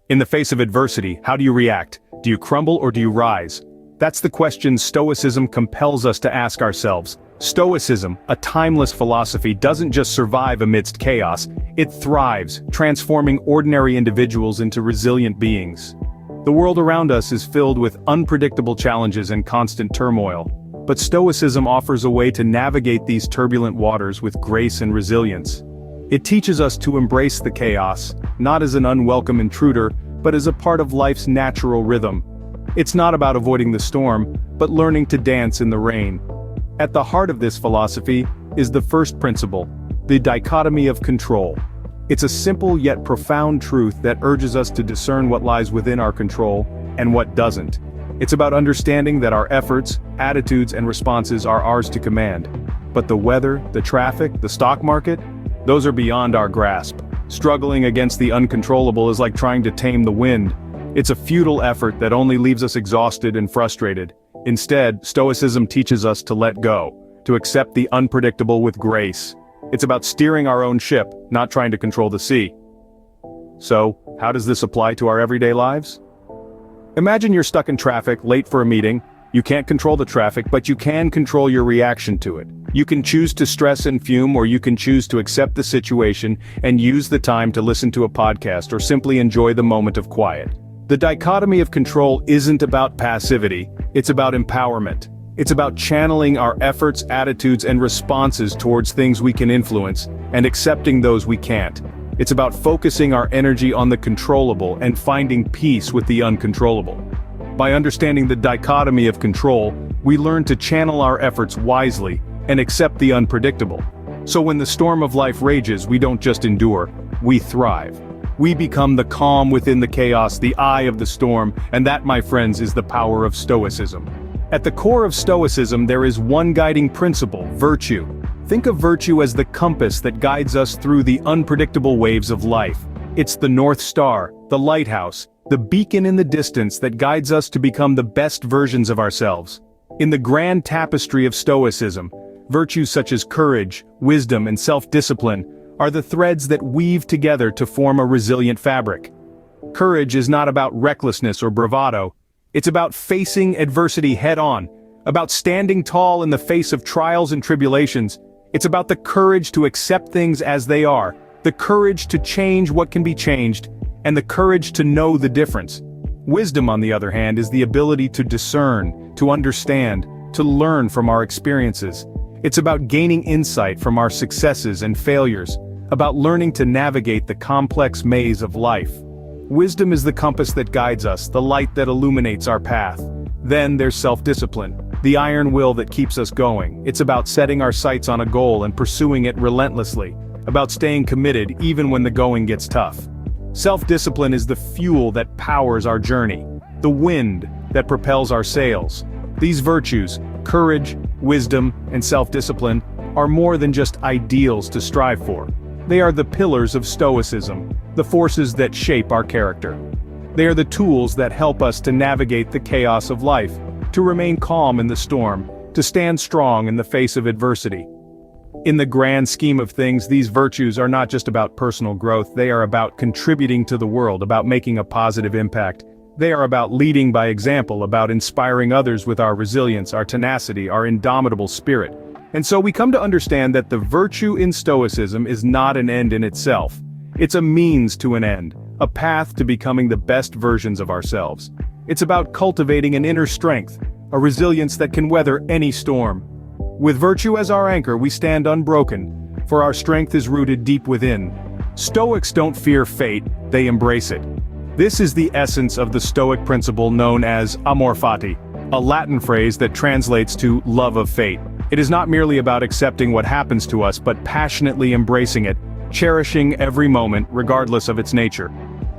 In the face of adversity, how do you react? Do you crumble or do you rise? That's the question Stoicism compels us to ask ourselves. Stoicism, a timeless philosophy, doesn't just survive amidst chaos, it thrives, transforming ordinary individuals into resilient beings. The world around us is filled with unpredictable challenges and constant turmoil. But Stoicism offers a way to navigate these turbulent waters with grace and resilience. It teaches us to embrace the chaos, not as an unwelcome intruder, but as a part of life's natural rhythm. It's not about avoiding the storm, but learning to dance in the rain. At the heart of this philosophy is the first principle, the dichotomy of control. It's a simple yet profound truth that urges us to discern what lies within our control and what doesn't. It's about understanding that our efforts, attitudes, and responses are ours to command. But the weather, the traffic, the stock market, those are beyond our grasp. Struggling against the uncontrollable is like trying to tame the wind. It's a futile effort that only leaves us exhausted and frustrated. Instead, Stoicism teaches us to let go, to accept the unpredictable with grace. It's about steering our own ship, not trying to control the sea. So, how does this apply to our everyday lives? Imagine you're stuck in traffic, late for a meeting. You can't control the traffic, but you can control your reaction to it. You can choose to stress and fume, or you can choose to accept the situation and use the time to listen to a podcast or simply enjoy the moment of quiet. The dichotomy of control isn't about passivity, it's about empowerment. It's about channeling our efforts, attitudes, and responses towards things we can influence, and accepting those we can't. It's about focusing our energy on the controllable and finding peace with the uncontrollable. By understanding the dichotomy of control, we learn to channel our efforts wisely and accept the unpredictable. So when the storm of life rages, we don't just endure, we thrive. We become the calm within the chaos, the eye of the storm, and that, my friends, is the power of Stoicism. At the core of Stoicism there is one guiding principle, virtue. Think of virtue as the compass that guides us through the unpredictable waves of life. It's the North Star, the lighthouse, the beacon in the distance that guides us to become the best versions of ourselves. In the grand tapestry of Stoicism, virtues such as courage, wisdom, and self-discipline are the threads that weave together to form a resilient fabric. Courage is not about recklessness or bravado. It's about facing adversity head-on, about standing tall in the face of trials and tribulations. It's about the courage to accept things as they are, the courage to change what can be changed, and the courage to know the difference. Wisdom, on the other hand, is the ability to discern, to understand, to learn from our experiences. It's about gaining insight from our successes and failures, about learning to navigate the complex maze of life. Wisdom is the compass that guides us, the light that illuminates our path. Then there's self-discipline, the iron will that keeps us going. It's about setting our sights on a goal and pursuing it relentlessly, about staying committed even when the going gets tough. Self-discipline is the fuel that powers our journey, the wind that propels our sails. These virtues, courage, wisdom, and self-discipline, are more than just ideals to strive for. They are the pillars of Stoicism, the forces that shape our character. They are the tools that help us to navigate the chaos of life, to remain calm in the storm, to stand strong in the face of adversity. In the grand scheme of things, these virtues are not just about personal growth, they are about contributing to the world, about making a positive impact. They are about leading by example, about inspiring others with our resilience, our tenacity, our indomitable spirit. And so we come to understand that the virtue in Stoicism is not an end in itself. It's a means to an end, a path to becoming the best versions of ourselves. It's about cultivating an inner strength, a resilience that can weather any storm. With virtue as our anchor, we stand unbroken, for our strength is rooted deep within. Stoics don't fear fate, they embrace it. This is the essence of the Stoic principle known as Amor Fati, a Latin phrase that translates to love of fate. It is not merely about accepting what happens to us, but passionately embracing it, cherishing every moment regardless of its nature.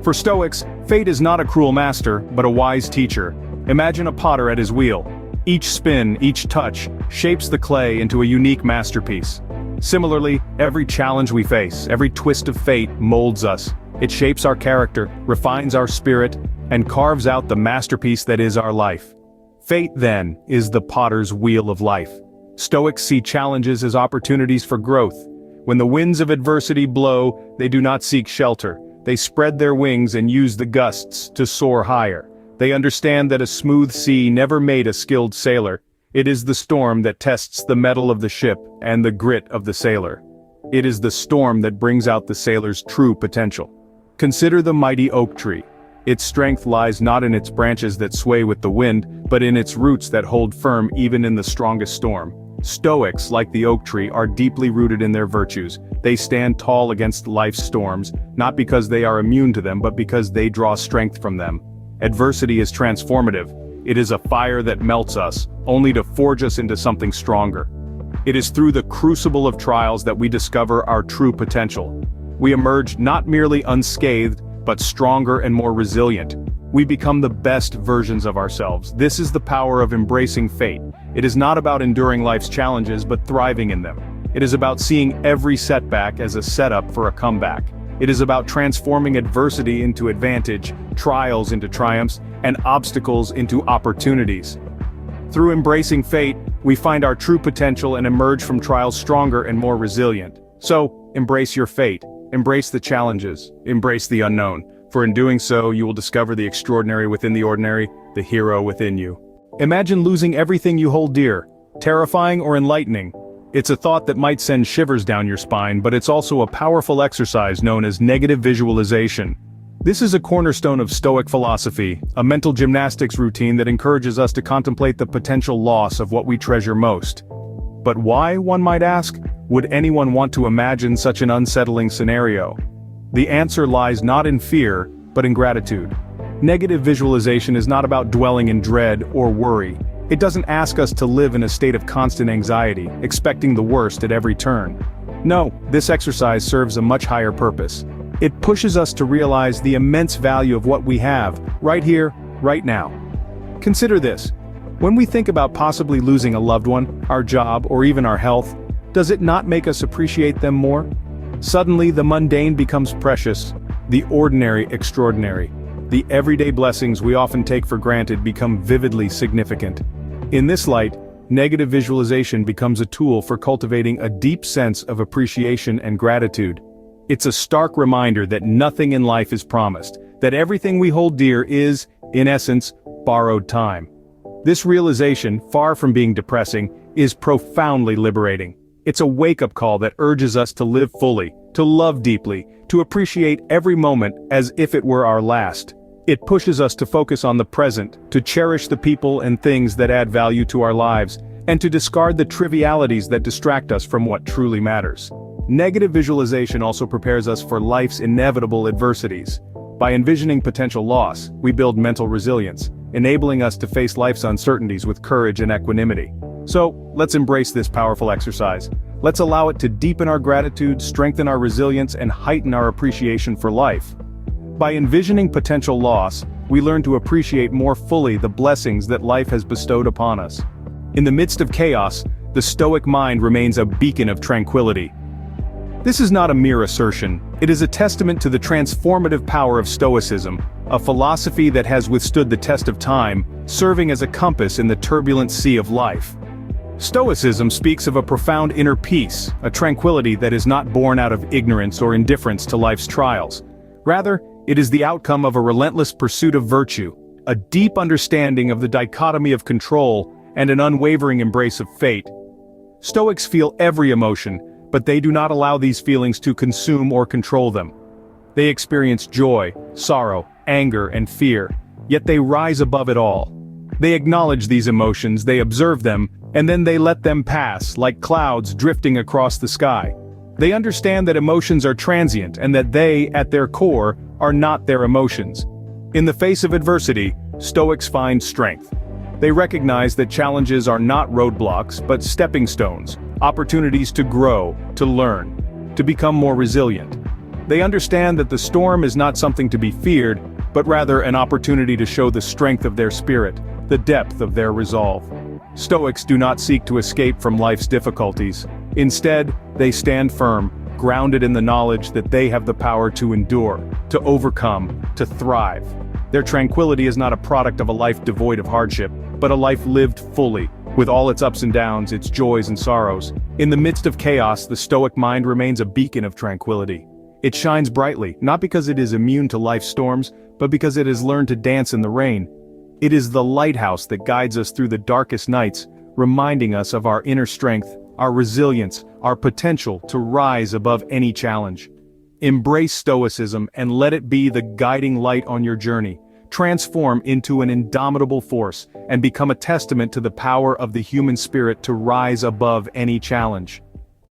For Stoics, fate is not a cruel master, but a wise teacher. Imagine a potter at his wheel. Each spin, each touch, shapes the clay into a unique masterpiece. Similarly, every challenge we face, every twist of fate molds us. It shapes our character, refines our spirit, and carves out the masterpiece that is our life. Fate, then, is the potter's wheel of life. Stoics see challenges as opportunities for growth. When the winds of adversity blow, they do not seek shelter. They spread their wings and use the gusts to soar higher. They understand that a smooth sea never made a skilled sailor. It is the storm that tests the mettle of the ship and the grit of the sailor. It is the storm that brings out the sailor's true potential. Consider the mighty oak tree. Its strength lies not in its branches that sway with the wind, but in its roots that hold firm even in the strongest storm. Stoics, like the oak tree, are deeply rooted in their virtues. They stand tall against life's storms, not because they are immune to them but because they draw strength from them. Adversity is transformative. It is a fire that melts us, only to forge us into something stronger. It is through the crucible of trials that we discover our true potential. We emerge not merely unscathed, but stronger and more resilient. We become the best versions of ourselves. This is the power of embracing fate. It is not about enduring life's challenges but thriving in them. It is about seeing every setback as a setup for a comeback. It is about transforming adversity into advantage, trials into triumphs, and obstacles into opportunities. Through embracing fate, we find our true potential and emerge from trials stronger and more resilient. So, embrace your fate. Embrace the challenges. Embrace the unknown. For in doing so, you will discover the extraordinary within the ordinary, the hero within you. Imagine losing everything you hold dear. Terrifying or enlightening? It's a thought that might send shivers down your spine, but it's also a powerful exercise known as negative visualization. This is a cornerstone of Stoic philosophy, a mental gymnastics routine that encourages us to contemplate the potential loss of what we treasure most. But why, one might ask, would anyone want to imagine such an unsettling scenario? The answer lies not in fear, but in gratitude. Negative visualization is not about dwelling in dread or worry. It doesn't ask us to live in a state of constant anxiety, expecting the worst at every turn. No, this exercise serves a much higher purpose. It pushes us to realize the immense value of what we have, right here, right now. Consider this. When we think about possibly losing a loved one, our job, or even our health, does it not make us appreciate them more? Suddenly, the mundane becomes precious, the ordinary extraordinary. The everyday blessings we often take for granted become vividly significant. In this light, negative visualization becomes a tool for cultivating a deep sense of appreciation and gratitude. It's a stark reminder that nothing in life is promised, that everything we hold dear is, in essence, borrowed time. This realization, far from being depressing, is profoundly liberating. It's a wake-up call that urges us to live fully, to love deeply, to appreciate every moment as if it were our last. It pushes us to focus on the present, to cherish the people and things that add value to our lives, and to discard the trivialities that distract us from what truly matters. Negative visualization also prepares us for life's inevitable adversities. By envisioning potential loss, we build mental resilience, enabling us to face life's uncertainties with courage and equanimity. So, let's embrace this powerful exercise. Let's allow it to deepen our gratitude, strengthen our resilience, and heighten our appreciation for life. By envisioning potential loss, we learn to appreciate more fully the blessings that life has bestowed upon us. In the midst of chaos, the Stoic mind remains a beacon of tranquility. This is not a mere assertion, it is a testament to the transformative power of Stoicism, a philosophy that has withstood the test of time, serving as a compass in the turbulent sea of life. Stoicism speaks of a profound inner peace, a tranquility that is not born out of ignorance or indifference to life's trials. Rather, it is the outcome of a relentless pursuit of virtue, a deep understanding of the dichotomy of control, and an unwavering embrace of fate. Stoics feel every emotion, but they do not allow these feelings to consume or control them. They experience joy, sorrow, anger, and fear, yet they rise above it all. They acknowledge these emotions, they observe them, and then they let them pass, like clouds drifting across the sky. They understand that emotions are transient and that they, at their core, are not their emotions. In the face of adversity, Stoics find strength. They recognize that challenges are not roadblocks, but stepping stones, opportunities to grow, to learn, to become more resilient. They understand that the storm is not something to be feared, but rather an opportunity to show the strength of their spirit, the depth of their resolve. Stoics do not seek to escape from life's difficulties. Instead, they stand firm, grounded in the knowledge that they have the power to endure, to overcome, to thrive. Their tranquility is not a product of a life devoid of hardship, but a life lived fully, with all its ups and downs, its joys and sorrows. In the midst of chaos, the Stoic mind remains a beacon of tranquility. It shines brightly, not because it is immune to life's storms, but because it has learned to dance in the rain. It is the lighthouse that guides us through the darkest nights, reminding us of our inner strength, our resilience, our potential to rise above any challenge. Embrace Stoicism and let it be the guiding light on your journey. Transform into an indomitable force and become a testament to the power of the human spirit to rise above any challenge.